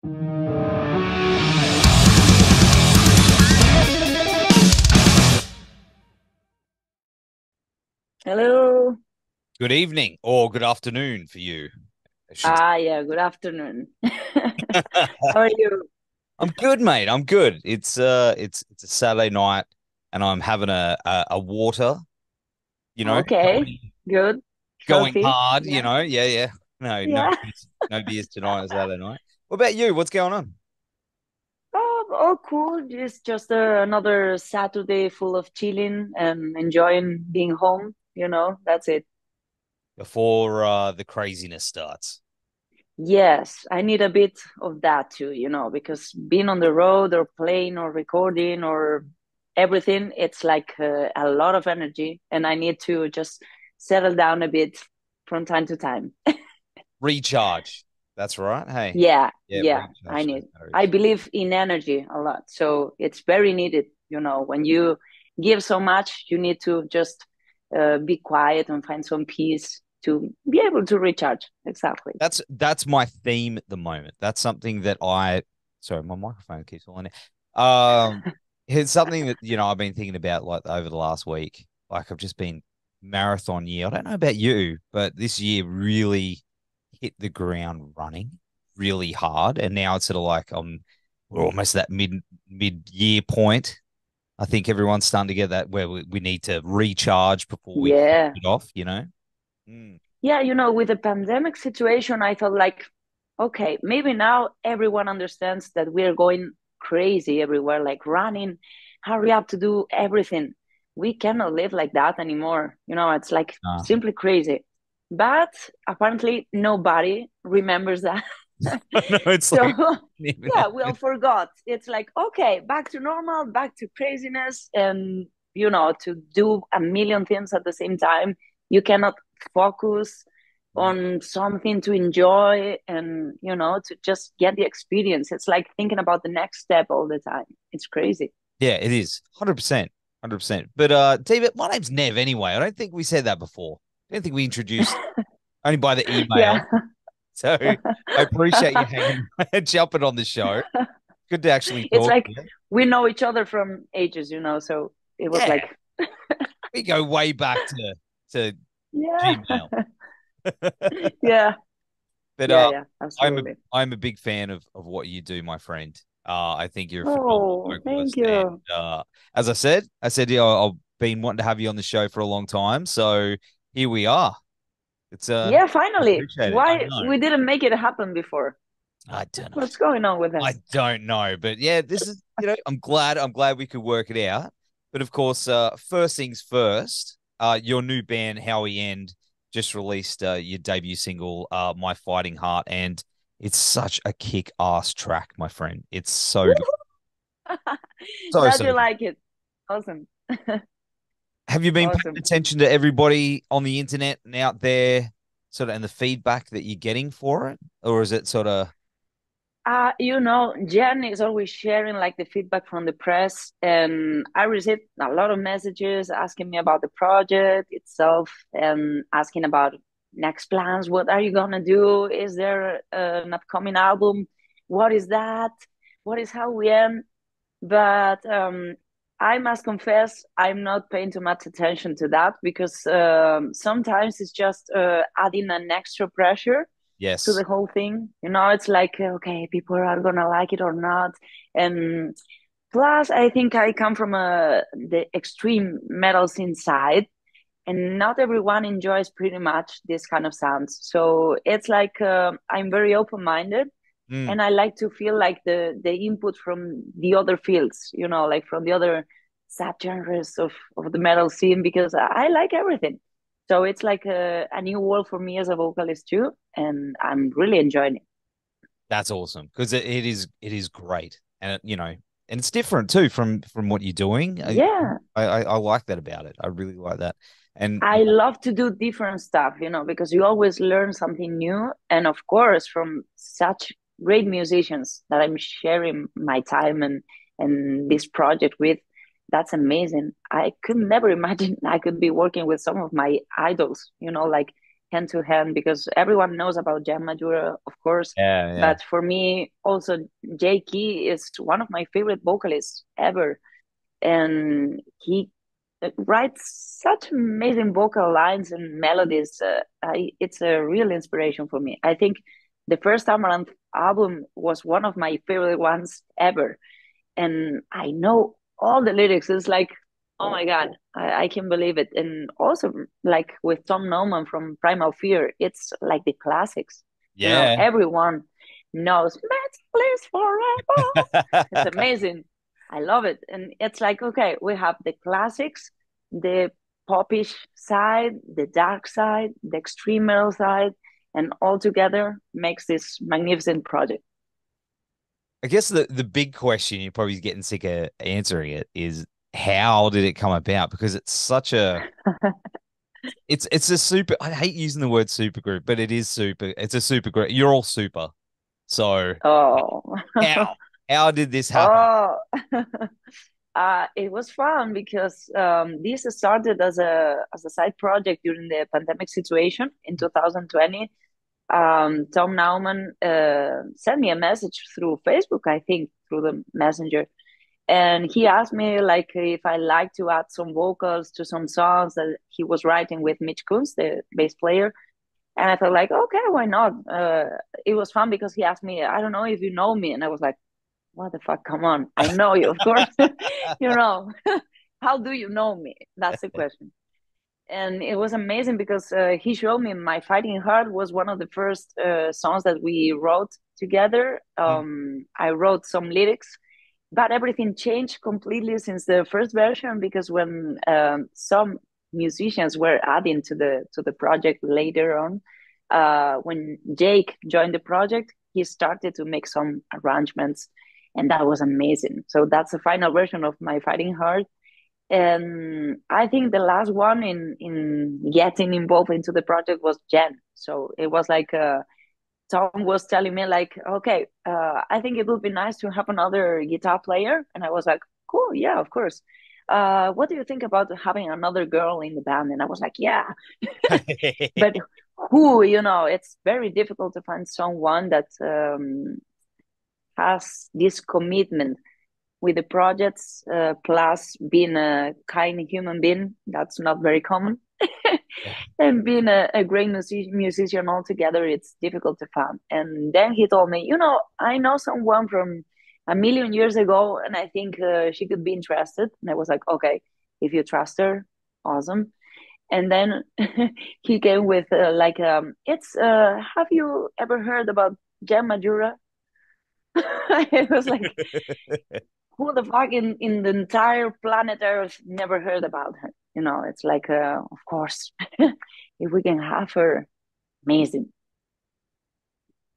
Hello. Good evening or good afternoon for you. I should. Yeah, good afternoon. How are you? I'm good, mate. I'm good. It's a Saturday night, and I'm having a water. You know, Okay, going good, going healthy. hard. Yeah, Yeah, yeah. yeah. No beers tonight on Saturday night. What about you? What's going on? Oh, all cool. Just another Saturday full of chilling and enjoying being home. That's it. Before the craziness starts. Yes, I need a bit of that too, because being on the road or playing or recording or everything, it's like a lot of energy, and I need to just settle down a bit from time to time. Recharge. That's right. Hey. Yeah, Yeah, yeah, I recharge those need. I batteries. believe in energy a lot. So it's very needed. When you give so much, you need to just be quiet and find some peace to be able to recharge. Exactly. That's my theme at the moment. That's something that I sorry, my microphone keeps falling in. It's something that, I've been thinking about like over the last week. Like I've just been marathon year. I don't know about you, but this year really hit the ground running really hard. And now it's sort of like we're almost that mid year point. I think everyone's starting to get that where we need to recharge before we kick Yeah. it off. Mm. Yeah, with the pandemic situation, I thought like, okay, maybe now everyone understands that we're going crazy everywhere, like running, hurry up to do everything. We cannot live like that anymore. It's like Uh, simply crazy. But apparently nobody remembers that. no, it's So like yeah, we all forgot. It's like, okay, back to normal, back to craziness, and to do a million things at the same time. You cannot focus on something to enjoy and to just get the experience. It's like thinking about the next step all the time. It's crazy. Yeah, it is 100%, 100%. But David, my name's Nev anyway. I don't think we said that before. I don't think we introduced only by the Yeah. email. So I appreciate you hanging, jumping on the show. Good to actually It's talk like to you. we know each other from ages, so it was Yeah, like, we go way back to yeah. Gmail. Yeah. But Yeah, yeah, I'm a absolutely. I'm a big fan of what you do, my friend. I think you're a phenomenal Oh, thank vocalist, and you. as I said, yeah, I've been wanting to have you on the show for a long time, so here we are. It's Yeah, I finally. appreciate it. I Why know. we didn't make it happen before? I don't know. What's going on with I us? don't know, but yeah, this is I'm glad we could work it out. But of course, first things first. Your new band, Howie End, just released your debut single, "My Fighting Heart," and it's such a kick-ass track, my friend. It's so good, so Glad you good. like it. Awesome. Have you been paying Awesome. attention to everybody on the internet and out there, sort of, and the feedback that you're getting for it, or is it sort of Jen is always sharing like the feedback from the press, and I received a lot of messages asking me about the project itself and asking about next plans. What are you gonna do? Is there an upcoming album? What is that? What is how we am? But I must confess, I'm not paying too much attention to that because sometimes it's just adding an extra pressure to yes? the whole thing. It's like, okay, people are gonna like it or not. And plus, I think I come from the extreme metal scene side, and not everyone enjoys pretty much this kind of sounds. So it's like I'm very open minded, Mm. and I like to feel like the input from the other fields, like from the other subgenres of the metal scene because I like everything. So it's like a new world for me as a vocalist too, and I'm really enjoying it. That's awesome because it is great, and and it's different too from what you're doing. Yeah, I like that about it. I really like that, and I love to do different stuff, because you always learn something new, and of course from such great musicians that I'm sharing my time and this project with. That's amazing. I could never imagine I could be working with some of my idols, like hand to hand because everyone knows about Jam Majura, of course. Yeah, yeah. But for me, also Jay Key is one of my favorite vocalists ever, and he writes such amazing vocal lines and melodies. It's a real inspiration for me. I think the first time around album was one of my favorite ones ever, and I know all the lyrics. It's like, oh my god, I can believe it. And also, like with Tom Nauman from Primal Fear, it's like the classics. You know, Yeah. everyone knows "Let's Bliss Forever." It's amazing. I love it, and it's like, okay, we have the classics, the popish side, the dark side, the extreme metal side, and all together makes this magnificent project. I guess the big question you're probably getting sick of answering it is how did it come about? Because it's such a it's a super I hate using the word super group, but it is super. It's a super group. You're all super. So Oh, how how did this happen? oh, it was fun because this started as a side project during the pandemic situation in 2020. Tom Nauman sent me a message through Facebook, I think, through the messenger, and he asked me like if I like to add some vocals to some songs that he was writing with Mitch Kunz, the bass player. And I felt like, okay, why not? It was fun because he asked me, I don't know if you know me, and I was like, what the fuck? Come on, I know you, of course. You know, how do you know me? That's the question. And it was amazing because he showed me My Fighting Heart was one of the first songs that we wrote together. Mm. I wrote some lyrics, but everything changed completely since the first version because when some musicians were adding to the project later on, when Jake joined the project, he started to make some arrangements, and that was amazing. So that's the final version of My Fighting Heart. And I think the last one in getting involved into the project was Jen. So it was like Tom was telling me like, okay, I think it would be nice to have another guitar player, and I was like, cool, yeah, of course. What do you think about having another girl in the band? And I was like, yeah, but who? You know, it's very difficult to find someone that has this commitment with the projects, plus being a kind human being. That's not very common. And being a great musician altogether, it's difficult to find. And then he told me, you know, I know someone from a million years ago, and I think she could be interested. And I was like, okay, if you trust her, awesome. And then he came with it's have you ever heard about Gem Majura? It was like, who the fuck in the entire planet Earth never heard about her? You know, it's like, of course, if we can have her, amazing.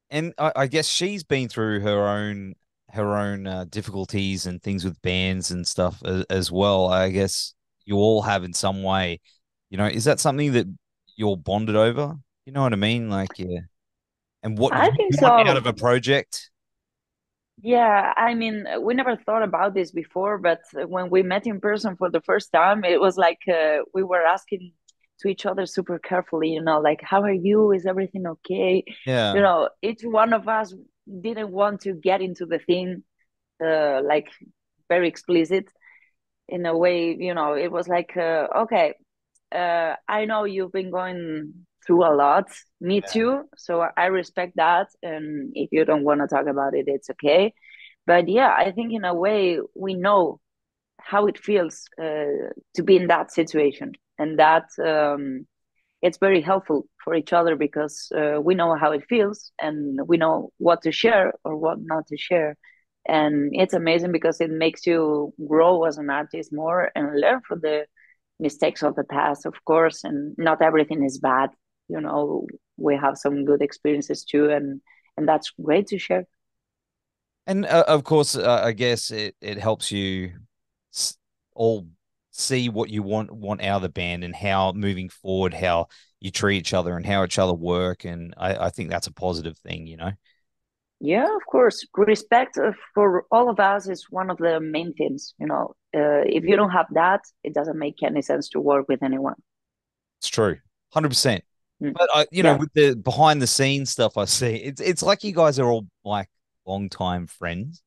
And I guess she's been through her own difficulties and things with bands and stuff as well. I guess you all have in some way. You know, is that something that you're bonded over? You know what I mean? Like, yeah. And what I you think want out of so. a project? Yeah, I mean, we never thought about this before, but when we met in person for the first time, it was like we were asking to each other super carefully, you know, like, how are you? Is everything okay? You Yeah. know, each one of us didn't want to get into the thing, like very explicit in a way, you know, it was like, okay, I know you've been going through a lot. Me too. So I respect that. And if you don't want to talk about it, it's okay. But yeah, I think in a way we know how it feels to be in that situation, and that it's very helpful for each other because we know how it feels and we know what to share or what not to share. And it's amazing because it makes you grow as an artist more and learn from the mistakes of the past, of course. And not everything is bad. You know, we have some good experiences too, and that's great to share. And of course, I guess it helps you all see what you want out of the band and how moving forward, how you treat each other and how each other work. And I think that's a positive thing, you know. Yeah, of course. Respect for all of us is one of the main things. You know, if you don't have that, it doesn't make any sense to work with anyone. It's true. 100%. Mm. But Yeah. with the behind the scenes stuff I see, it's like you guys are all like longtime friends.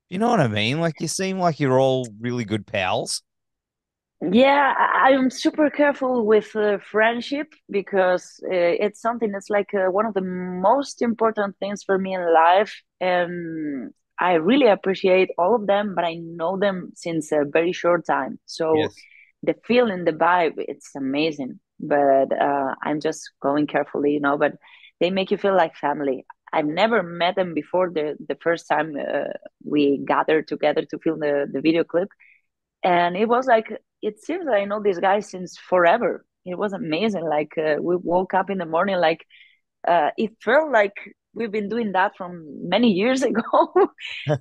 You know what I mean? Like you seem like you're all really good pals. Yeah, I'm super careful with friendship because it's something that's like one of the most important things for me in life. And I really appreciate all of them, but I know them since a very short time. So Yes. the feeling, the vibe, it's amazing. But I'm just going carefully, but they make you feel like family. I've never met them before the first time we gathered together to film the video clip, and it was like it seems that I know this guy since forever. It was amazing. Like we woke up in the morning, like it felt like we've been doing that from many years ago.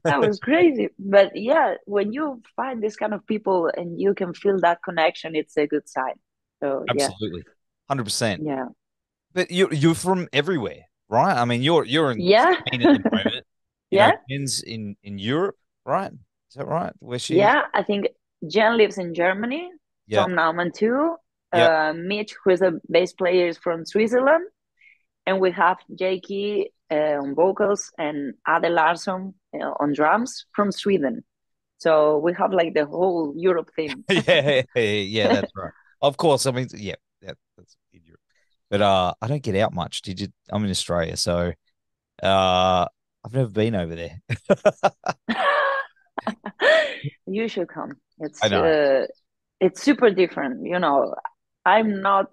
That was crazy. But yeah, when you find this kind of people and you can feel that connection, it's a good sign. So yeah, Absolutely. 100%. yeah, But you're from everywhere, right? I mean, you're in yeah, Spain at the moment. yeah, Jen's in Europe, right? Is that right? Where she's yeah. I think Jen lives in Germany. Yeah. Tom Nauman too. Yeah. Mitch, who is a bass player, is from Switzerland. And we have Jakey on vocals and Ade Larsson on drums from Sweden. So we have like the whole Europe theme. Yeah, that's right. Of course, I mean, yeah, that's in Europe. But I don't get out much. Did you? I'm in Australia, so I've never been over there. You should come. I know. It's super different. I'm not.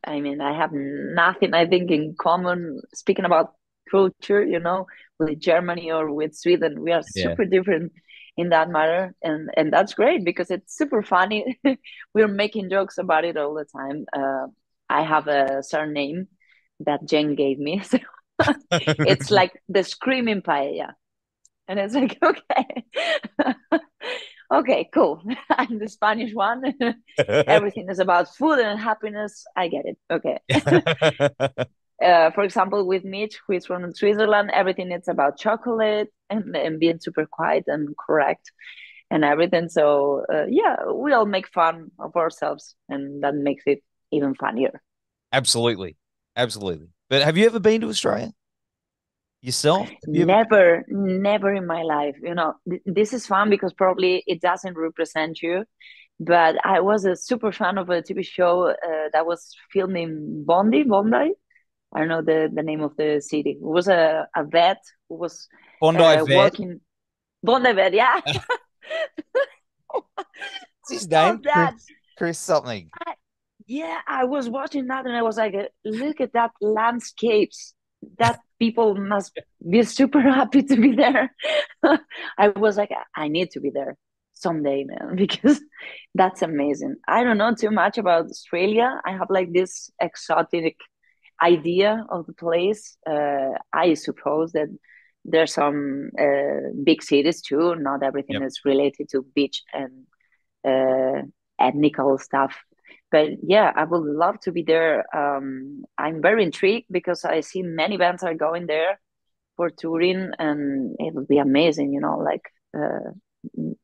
I mean, I have nothing. I think in common. Speaking about culture, with Germany or with Sweden, we are Yeah. super different in that matter, and that's great because it's super funny. We're making jokes about it all the time. I have a surname that Jen gave me, so it's like the screaming paella, and it's like okay, okay, cool. I'm the Spanish one. Everything is about food and happiness. I get it. Okay. For example, with Mitch, who is from Switzerland, everything is about chocolate and being super quiet and correct and everything. So yeah, we all make fun of ourselves, and that makes it even funnier. Absolutely. Absolutely. But have you ever been to Australia yourself? Have you ever Never, never in my life. This is fun because probably it doesn't represent you. But I was a super fan of a TV show that was filmed in Bondi. I don't know the name of the city. It was a vet who was Bondi Vet? working Bondi vet. Yeah. What's his Oh, name? that. Chris something. Yeah, I was watching that and I was like, look at that landscapes. That people must be super happy to be there. I was like, I need to be there someday, man, because that's amazing. I don't know too much about Australia. I have like this exotic idea of the place. I suppose that there's some big cities too. Not everything Yep. is related to beach and uh, ethnical stuff. But yeah, I would love to be there. I'm very intrigued because I see many bands are going there for touring, and it would be amazing, like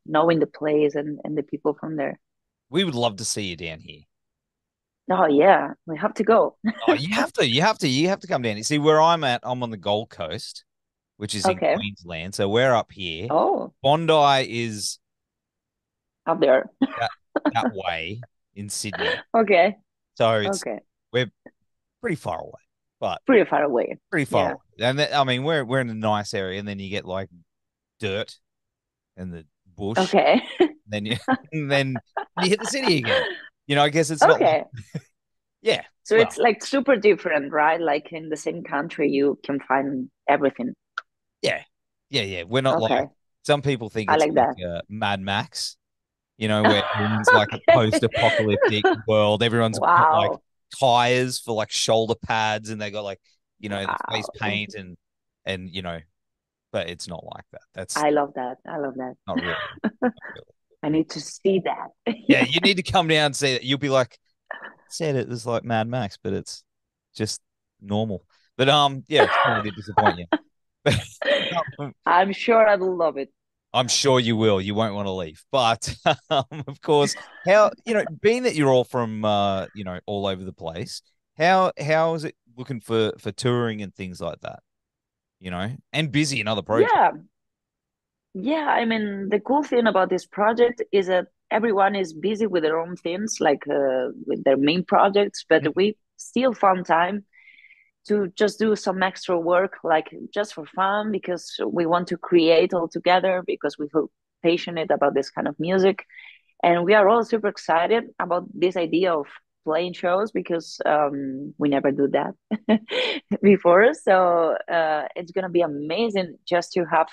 knowing the place and the people from there. We would love to see you down here. Oh yeah, we have to go. Oh, you have to come down. You see where I'm at, I'm on the Gold Coast, which is in Okay. Queensland. So we're up here. Oh, Bondi is up there. that that way in Sydney. Okay. So Okay. we're pretty far away, but Pretty far away. pretty far Yeah. away. And I mean, we're in a nice area, and then you get like dirt and the bush, Okay. then you and then you hit the city again. I guess it's not like Okay. yeah. So Well, it's like super different, right? Like in the same country, you can find everything. yeah, yeah. We're not like Okay. some people think I it's like like that. Mad Max, where everyone's like a Okay. post-apocalyptic world. Everyone's got like Wow. tires for like shoulder pads, and they got like the face Wow. paint and but it's not like that. That's I love that. I love that. not really. Not really. I need to see that. Yeah, Yeah. you need to come down and see it. You'll be like, said it was like Mad Max, but it's just normal. But yeah, sorry to disappoint you. But I'm sure I will love it. I'm sure you will. You won't want to leave. But of course, being that you're all from all over the place, How is it looking for touring and things like that? And busy in other projects. Yeah, yeah. I mean, the cool thing about this project is that everyone is busy with their own things, like with their main projects, but Mm. we still found time to just do some extra work, like just for fun, because we want to create all together, because we feel passionate about this kind of music. And we are all super excited about this idea of playing shows because we never do that before. So it's going to be amazing just to have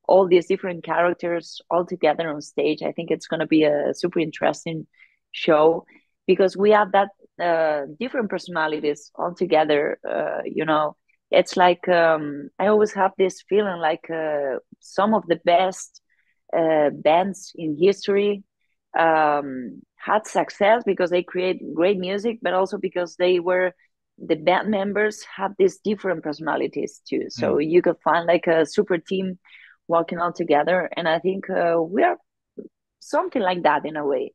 all these different characters all together on stage. I think it's going to be a super interesting show because we have that different personalities all together. It's like I always have this feeling like some of the best bands in history had success because they create great music, but also because the band members have these different personalities too. So Mm. you could find like a super team working all together, and I think we are something like that in a way.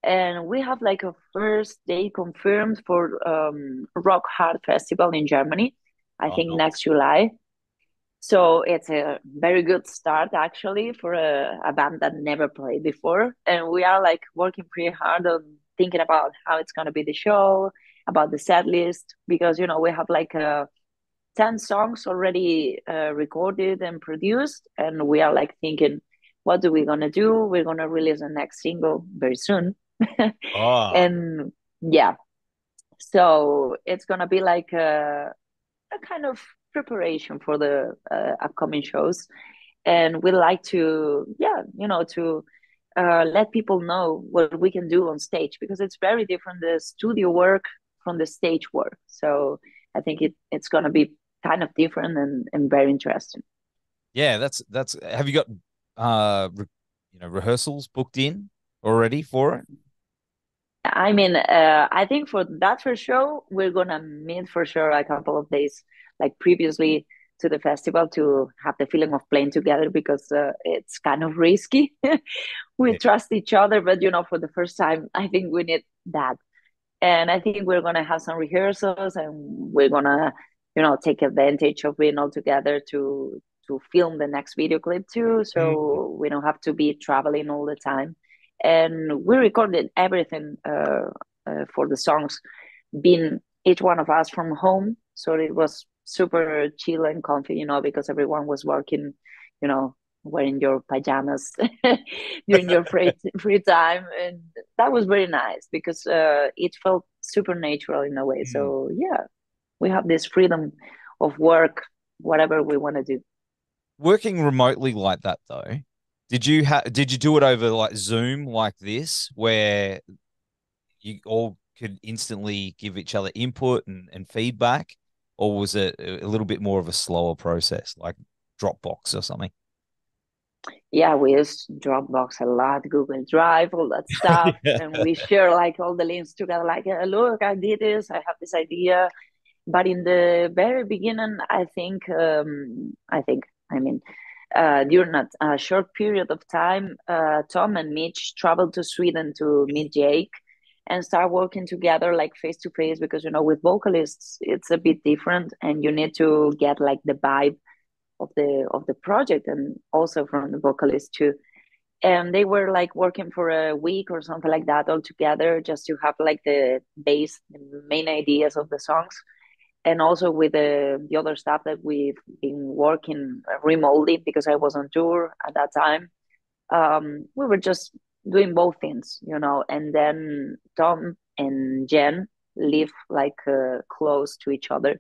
And we have like a first day confirmed for Rock Hard Festival in Germany. I Oh, think nice. next July. So it's a very good start actually for a band that never played before. And we are like working pretty hard on thinking about how it's going to be the show, about the set list, because, we have like 10 songs already recorded and produced. And we are like thinking, what do we going to do? We're going to release the next single very soon. Oh, And yeah, so it's going to be like a kind of preparation for the upcoming shows, and we like to to let people know what we can do on stage because it's very different the studio work from the stage work. So I think it's going to be kind of different and very interesting. yeah. That's. Have you got rehearsals booked in already for it? I mean, I think for that first show, we're gonna meet for sure a couple of days, like previously to the festival, to have the feeling of playing together because it's kind of risky. We Yeah. trust each other, but for the first time, I think we need that. And I think we're gonna have some rehearsals, and we're gonna, take advantage of being all together to film the next video clip too, Mm. so we don't have to be traveling all the time. And we recorded everything for the songs, being each one of us from home, so it was super chill and comfy, because everyone was working, you know, wearing your pajamas during your free time, and that was very nice because it felt super natural in a way. Mm. So yeah, we have this freedom of work, whatever we want to do. Working remotely like that though, did you do it over like Zoom like this, where you all could instantly give each other input and feedback, or was it a little bit more of a slower process, like Dropbox or something? Yeah, we use Dropbox a lot, Google Drive, all that stuff, Yeah. and we share like all the links together. Like, look, I did this, I have this idea. But in the very beginning, I mean, during a short period of time, Tom and Mitch traveled to Sweden to meet Jake and start working together like face to face because with vocalists it's a bit different and you need to get like the vibe of the project and also from the vocalist too. And they were like working for a week or something like that all together just to have like the main ideas of the songs, and also with the other stuff that we've been working remotely because I was on tour at that time. We were just doing both things, and then Tom and Jen live like close to each other.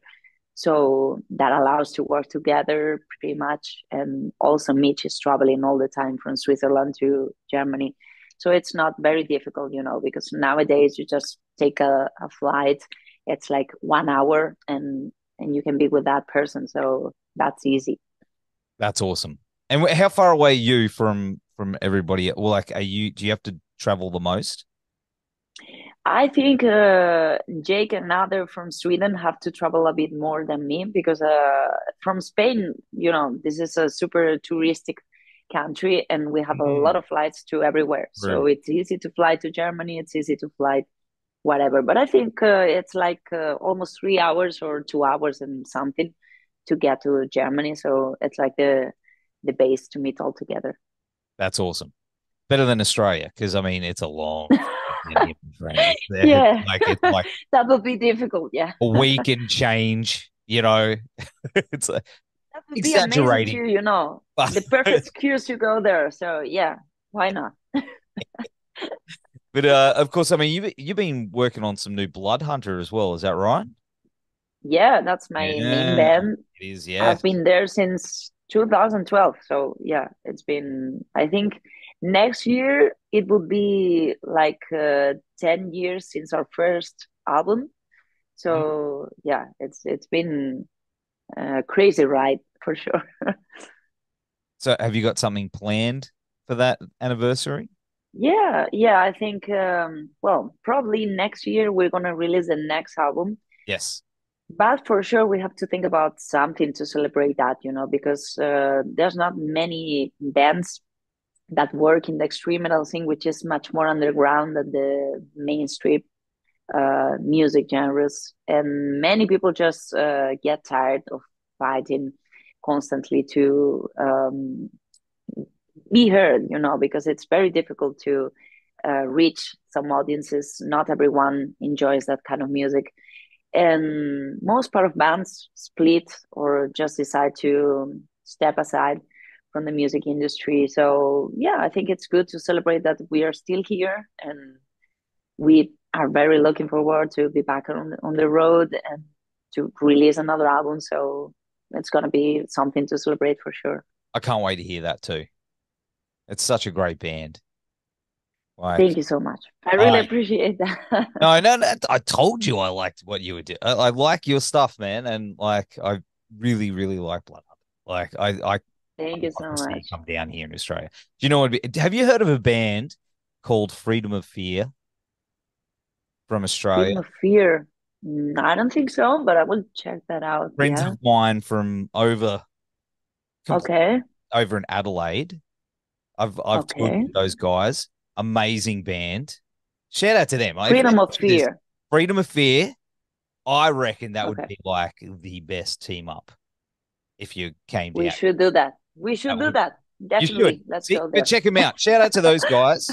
So that allows to work together pretty much. And also Mitch is traveling all the time from Switzerland to Germany. So it's not very difficult, because nowadays you just take a flight. It's like 1 hour and you can be with that person. So that's easy. That's awesome. And how far away are you from everybody? Well, like, do you have to travel the most? I think Jake and Nader from Sweden have to travel a bit more than me because from Spain, this is a super touristic country and we have a lot Mm. of flights to everywhere. So Really? it's easy to fly to Germany, it's easy to fly whatever. But I think it's like almost 3 hours or 2 hours and something to get to Germany. So it's like the base to meet all together. That's awesome. Better than Australia, because I mean it's a long flight here from France. Yeah, It's like that would be difficult. Yeah, a week and change, you know. It's that would be amazing exaggerating. too. But The perfect excuse to go there. So yeah, why not? of course, I mean you've been working on some new Bloodhunter as well, is that right? Yeah, that's my main Yeah, band. it is, I've yes. been there since 2012. So yeah, it's been, I think next year it will be like 10 years since our first album. Mm. So yeah, it's been a crazy ride for sure. So have you got something planned for that anniversary? Yeah, I think well, probably next year we're gonna release the next album. Yes. But for sure, we have to think about something to celebrate that, because there's not many bands that work in the extreme metal scene, which is much more underground than the mainstream music genres. And many people just get tired of fighting constantly to be heard, because it's very difficult to reach some audiences. Not everyone enjoys that kind of music, and most part of bands split or just decide to step aside from the music industry. So yeah, I think it's good to celebrate that we are still here, and we are very looking forward to be back on the road and to release another album. So it's going to be something to celebrate for sure. I can't wait to hear that too. It's such a great band. Thank Like you so much. I really I appreciate that. no, no, no, I told you I liked what you were doing. I like your stuff, man, and like I really, really like Bloodhunter. Like Thank I'd you love so to see you much. come down here in Australia. Do you know what? Have you heard of a band called Freedom of Fear from Australia? Freedom of Fear. I don't think so, but I will check that out. Friends Yeah. of mine from complete Okay. over in Adelaide. I've toured Okay. with those guys. Amazing band. Shout out to them. If they're Freedom of watching this, Fear. Freedom of Fear, I reckon that would Okay. be like the best team up if you came We down. should do that. We should That do would that. you should Definitely. Let's see, go go there. check them out. Shout out to those guys.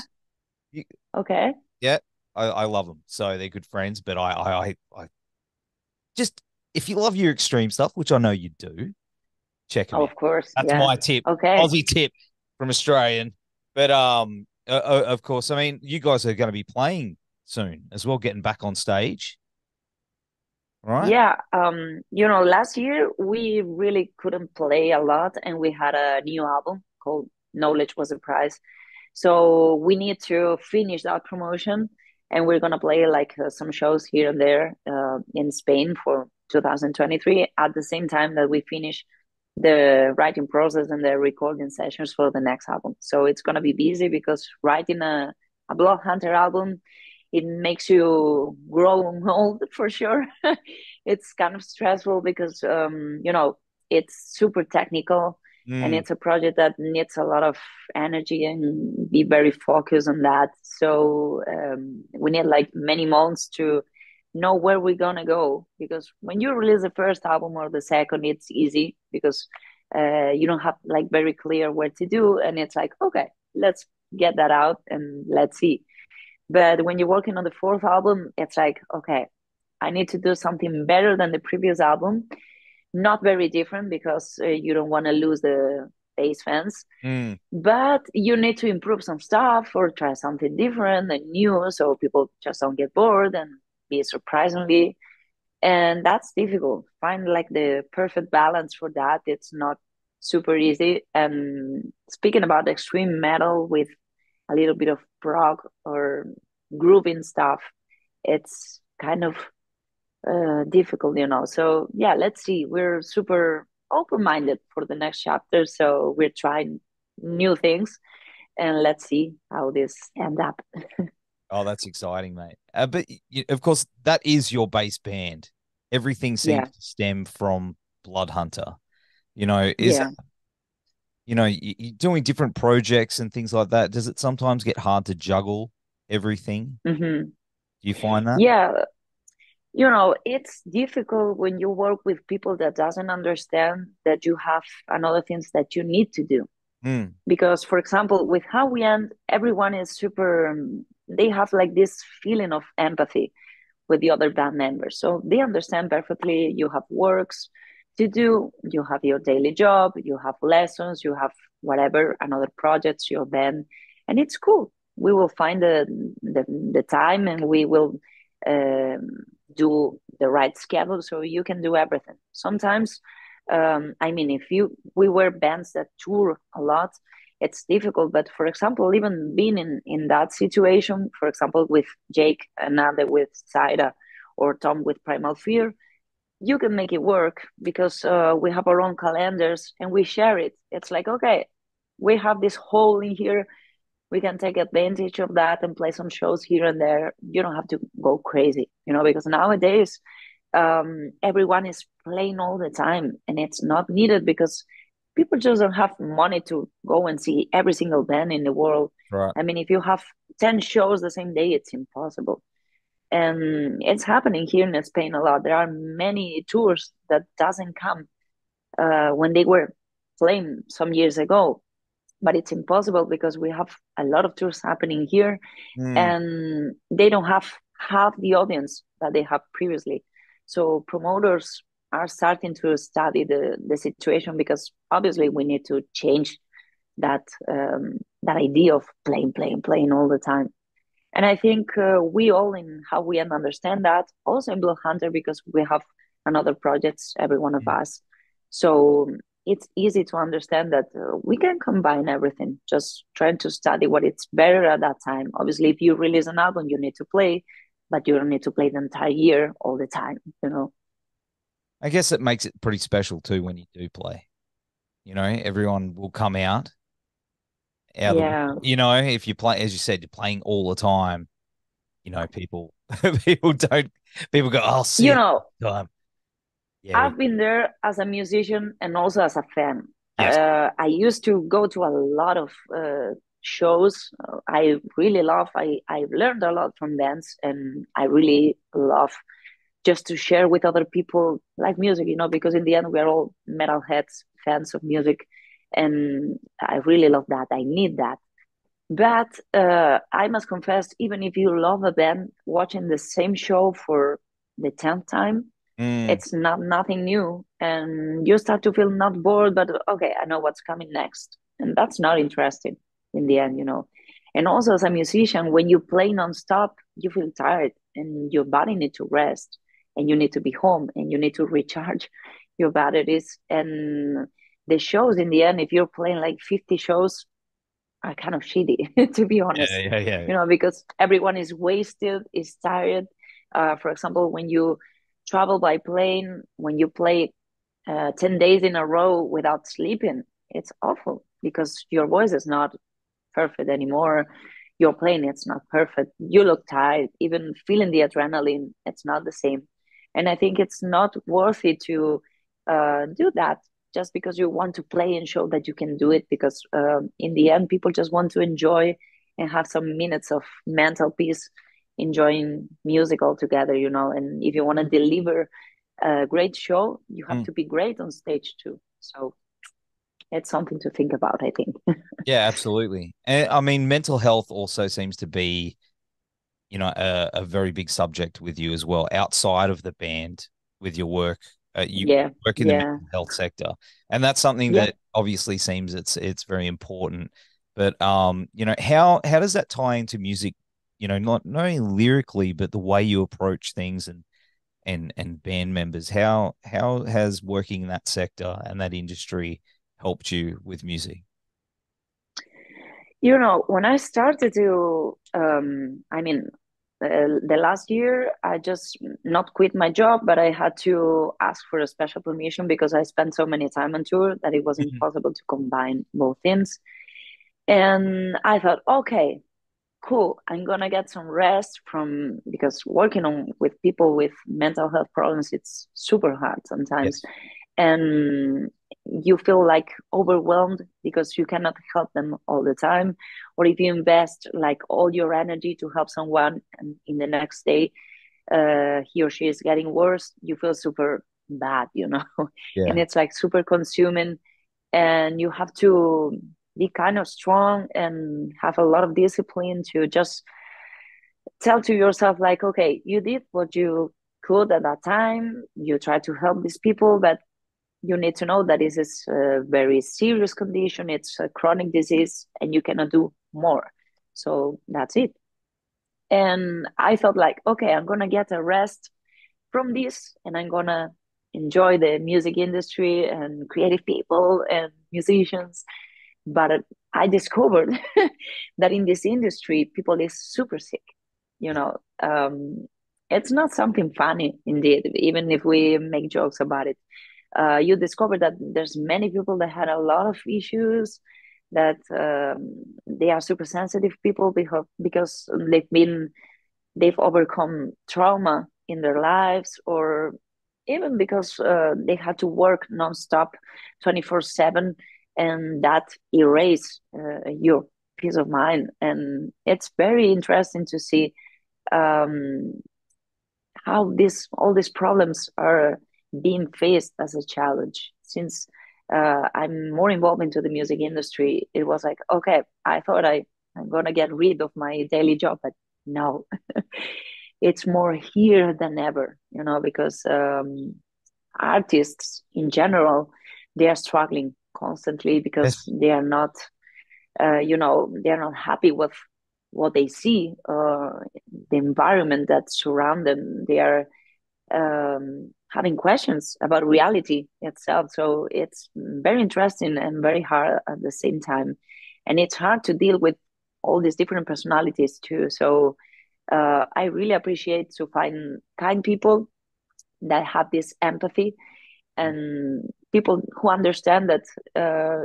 You, Okay. yeah, I love them. So they're good friends. But I just if you love your extreme stuff, which I know you do, check them out. Of course. That's Yeah. my tip, Okay. Aussie tip from Australian. But of course, I mean, you guys are going to be playing soon as well, getting back on stage, right? Yeah. Last year we really couldn't play a lot, and we had a new album called Knowledge Was a Prize. So we need to finish that promotion, and we're gonna play like some shows here and there in Spain for 2023 at the same time that we finish the writing process and the recording sessions for the next album. So it's gonna be busy because writing a Bloodhunter album, it makes you grow old for sure. It's kind of stressful because it's super technical, and Mm. it's a project that needs a lot of energy and be very focused on that. So we need like many months to know where we're gonna go, because when you release the first album or the second, it's easy because you don't have like very clear where to do, and it's like, okay, let's get that out and let's see. But when you're working on the fourth album, it's like, okay, I need to do something better than the previous album. Not very different because you don't want to lose the base fans, Mm. but you need to improve some stuff or try something different and new so people just don't get bored and be surprisingly. And that's difficult. Find like the perfect balance for that. It's not super easy. And speaking about extreme metal with a little bit of prog or grooving stuff, it's kind of difficult, So yeah, let's see. We're super open-minded for the next chapter, so we're trying new things, and let's see how this end up. Oh, that's exciting, mate. But of course, that is your base band. Everything seems Yeah, to stem from Bloodhunter. Is yeah. you're doing different projects and things like that. Does it sometimes get hard to juggle everything? Hmm. Do you find that? Yeah, it's difficult when you work with people that doesn't understand that you have another things that you need to do. Mm, Because, for example, with how we end, everyone is super, they have like this feeling of empathy with the other band members. So they understand perfectly you have works to do, you have your daily job, you have lessons, you have whatever, another projects, your band, and it's cool. We will find the time and we will um, do the right schedule so you can do everything. Sometimes, I mean, if you we were bands that tour a lot, it's difficult. But for example, even being in that situation, for example, with Jake, another with Saida, or Tom with Primal Fear, you can make it work because we have our own calendars and we share it. It's like, okay, we have this hole in here. We can take advantage of that and play some shows here and there. You don't have to go crazy, because nowadays everyone is playing all the time and it's not needed because people just don't have money to go and see every single band in the world. right. I mean, if you have 10 shows the same day, it's impossible. And it's happening here in Spain a lot. There are many tours that doesn't come when they were playing some years ago, but it's impossible because we have a lot of tours happening here Mm, and they don't have half the audience that they have previously. So promoters are starting to study the situation because obviously we need to change that idea of playing all the time. And I think we all in how we understand that also in Bloodhunter because we have another projects, every one of mm. us. So it's easy to understand that we can combine everything, just trying to study what it's better at that time. Obviously, if you release an album, you need to play, but you don't need to play the entire year all the time. I guess it makes it pretty special too when you do play. Everyone will come out of the, Yeah. if you play, as you said, you're playing all the time, people, people don't, people go, I'll see You it know, time. Yeah. I've been there as a musician and also as a fan. Yes. I used to go to a lot of shows. I really love. I've learned a lot from bands, and I really love just to share with other people like music. Because in the end we're all metalheads, fans of music, and I really love that. I need that. But I must confess, even if you love a band, watching the same show for the 10th time, Mm, it's not nothing new and you start to feel not bored but okay, I know what's coming next, and that's not interesting in the end. And also as a musician, when you play nonstop, you feel tired and your body needs to rest and you need to be home and you need to recharge your batteries. And the shows in the end, if you're playing like 50 shows, are kind of shitty to be yeah, honest, yeah, yeah. because everyone is wasted, is tired. For example, when you travel by plane, when you play 10 days in a row without sleeping, it's awful because your voice is not perfect anymore. Your playing, it's not perfect. You look tired, even feeling the adrenaline, it's not the same. And I think it's not worthy to do that just because you want to play and show that you can do it. Because in the end, people just want to enjoy and have some minutes of mental peace enjoying music all together. And if you want to deliver a great show, you have Mm. to be great on stage too. So it's something to think about, I think. Yeah, absolutely. And I mean, mental health also seems to be, a very big subject with you as well, outside of the band with your work. You Yeah, work in the yeah, mental health sector, and that's something yeah. that obviously seems it's very important. But how does that tie into music? Not only lyrically, but the way you approach things and band members. How has working in that sector and that industry helped you with music? When I started to, I mean, the last year, I just not quit my job, but I had to ask for a special permission because I spent so many time on tour that it was Mhm. impossible to combine both things. And I thought, okay, cool, I'm gonna get some rest from because working on with people with mental health problems, it's super hard sometimes. Yes. And you feel like overwhelmed because you cannot help them all the time, or if you invest like all your energy to help someone and in the next day he or she is getting worse, you feel super bad, and Yeah. it's like super consuming, and you have to be kind of strong and have a lot of discipline to just tell to yourself like, okay, you did what you could at that time, you try to help these people, but you need to know that this is a very serious condition, it's a chronic disease, and you cannot do more. So that's it. And I felt like, okay, I'm gonna get a rest from this, and I'm gonna enjoy the music industry and creative people and musicians. But I discovered that in this industry, people is super sick. You know, it's not something funny, indeed, even if we make jokes about it. You discover that there's many people that had a lot of issues, that they are super sensitive people because they've overcome trauma in their lives, or even because they had to work nonstop 24/7, and that erase your peace of mind. And it's very interesting to see um, how all these problems are being faced as a challenge. Since I'm more involved into the music industry, it was like, okay, I thought I'm gonna get rid of my daily job, but no, it's more here than ever, because artists in general, they are struggling constantly because Yes. they are not, they are not happy with what they see, the environment that surround them. They are having questions about reality itself. So it's very interesting and very hard at the same time. And it's hard to deal with all these different personalities too. So I really appreciate to find kind people that have this empathy, and people who understand that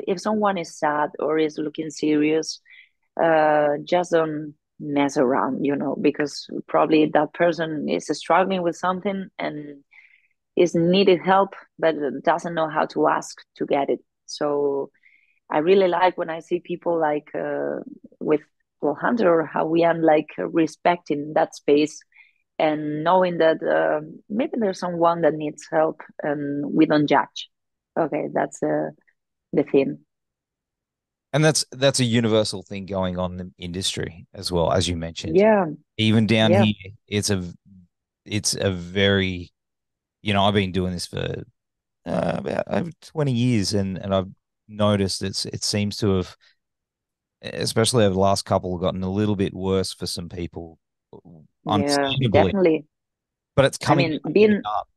if someone is sad or is looking serious, just don't mess around, because probably that person is struggling with something and is needed help, but doesn't know how to ask to get it. So I really like when I see people like with Bloodhunter, or how we are like respecting that space and knowing that maybe there's someone that needs help and we don't judge. Okay, that's the thing. And that's a universal thing going on in the industry as well, as you mentioned. Yeah, Even down yeah, here, it's a very, I've been doing this for about over 20 years, and I've noticed it seems to have, especially over the last couple, gotten a little bit worse for some people, yeah, understandably, definitely. but it's I coming mean, coming up.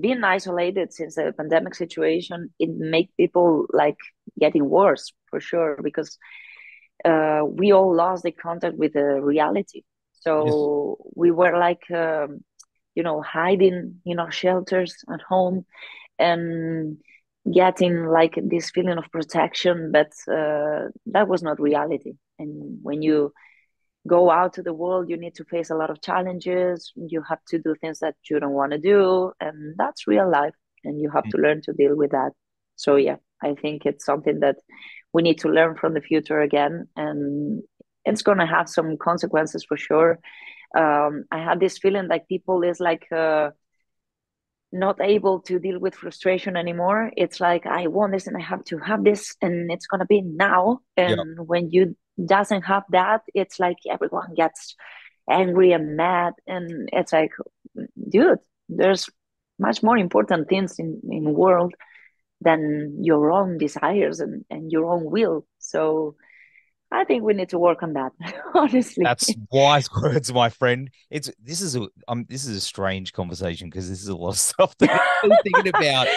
being isolated since the pandemic situation, it make people like getting worse for sure, because we all lost the contact with the reality. Yes. So we were like, hiding in our shelters at home and getting like this feeling of protection, but that was not reality. And when you go out to the world, you need to face a lot of challenges. You have to do things that you don't want to do, and that's real life. And you have to learn to deal with that. So yeah, I think it's something that we need to learn from the future again, and it's gonna have some consequences for sure. I had this feeling like people is like not able to deal with frustration anymore. It's like, I want this and I have to have this and it's gonna be now. Yep. And when you doesn't have that, it's like everyone gets angry and mad, and it's like, dude, there's much more important things in the world than your own desires and your own will. So I think we need to work on that, honestly. That's wise words, my friend. This is a strange conversation because this is a lot of stuff that I've been thinking about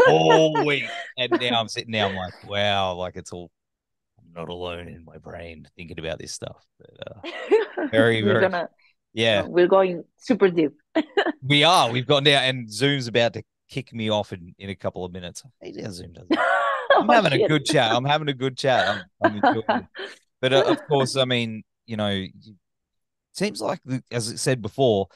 all week, and now I'm sitting there. I'm like, wow, like I'm not alone in my brain thinking about this stuff. But very, we're very, gonna yeah, we're going super deep. we are. We've gone down, and Zoom's about to kick me off in a couple of minutes. I hate how Zoom does it. I'm Oh having a shit. good chat. I'm having a good chat. I'm enjoying it. But of course, I mean, seems like, as I said before,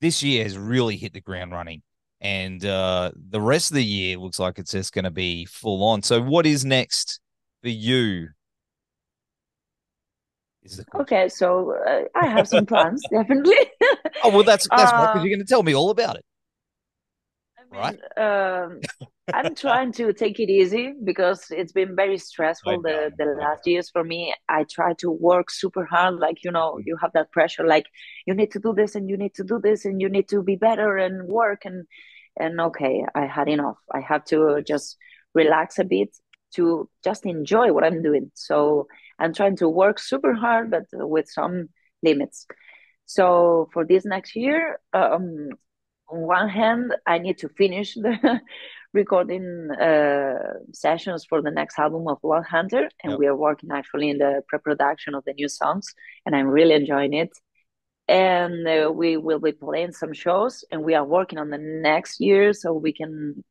this year has really hit the ground running. and the rest of the year looks like it's just going to be full on. So, what is next for you? Is the question. Okay, so I have some plans, definitely. Oh well, that's right because uh, you're going to tell me all about it, I right? mean, I'm trying to take it easy because it's been very I stressful know, the I last years for me. I try to work super hard, like you have that pressure, like you need to do this and you need to do this and you need to be better and work and okay, I had enough. I have to know. just relax a bit to just enjoy what I'm doing. So I'm trying to work super hard, but with some limits. So for this next year, on one hand, I need to finish the recording sessions for the next album of Bloodhunter, and Yep. we are working actually in the pre-production of the new songs, and I'm really enjoying it. And we will be playing some shows, and we are working on the next year so we can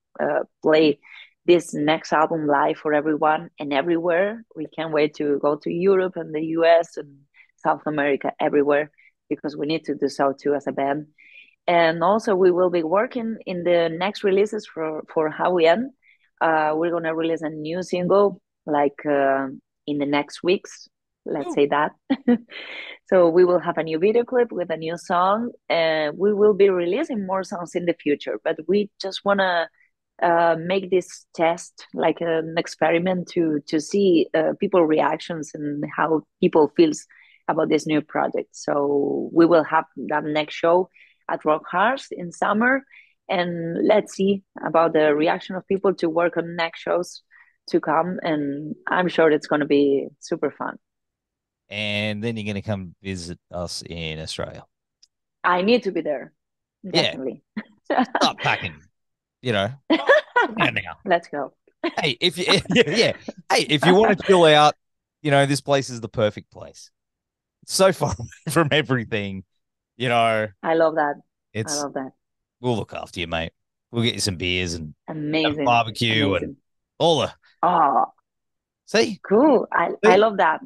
play this next album live for everyone and everywhere. We can't wait to go to Europe and the US and South America, everywhere, because we need to do so too as a band. And also we will be working in the next releases for How We End. We're gonna release a new single like in the next weeks, let's Cool. say that. So we will have a new video clip with a new song, and we will be releasing more songs in the future, but we just want to make this test like an experiment to see people reactions and how people feels about this new project. So we will have that next show at Rock Hearts in summer, and let's see about the reaction of people to work on next shows to come, and I'm sure it's going to be super fun. And then you're going to come visit us in Australia. I need to be there, Yeah, definitely. start packing. You know, yeah, now. Let's go. Hey, if you yeah, hey, if you want to chill out, this place is the perfect place. It's so far away from everything. You know, I love that. I it's love that. we'll look after you, mate. We'll get you some beers and have a Amazing. barbecue and Amazing. all the Oh, see, cool. I see. love that.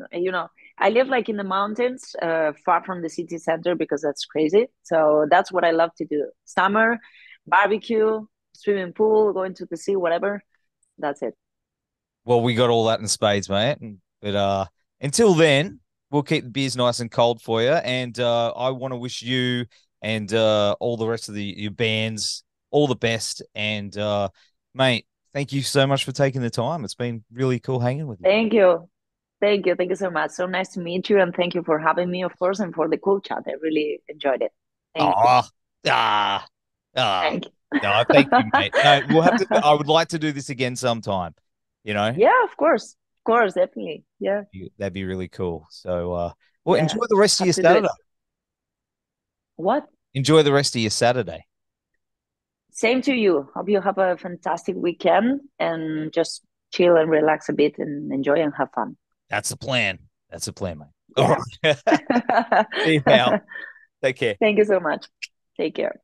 I live like in the mountains, far from the city center because that's crazy. So that's what I love to do. Summer, barbecue, swimming pool, going to the sea, whatever. That's it. Well, we got all that in spades, mate. But until then, we'll keep the beers nice and cold for you. And I want to wish you and all the rest of your bands all the best. And mate, thank you so much for taking the time. It's been really cool hanging with you. Thank you. Thank you. Thank you so much. So nice to meet you. And thank you for having me, of course, and for the cool chat. I really enjoyed it. Thank you. Oh, ah, ah. Thank No, thank you, you. mate. No, we'll have to. I would like to do this again sometime. You know, Yeah, of course. Of course, definitely. Yeah. that'd be really cool. So, well, Yeah. enjoy the rest of Have your to do Saturday. it. What? Enjoy the rest of your Saturday. Same to you. Hope you have a fantastic weekend and just chill and relax a bit and enjoy and have fun. That's the plan. That's the plan, mate. All Yeah. right. See you, pal. Take care. Thank you so much. Take care.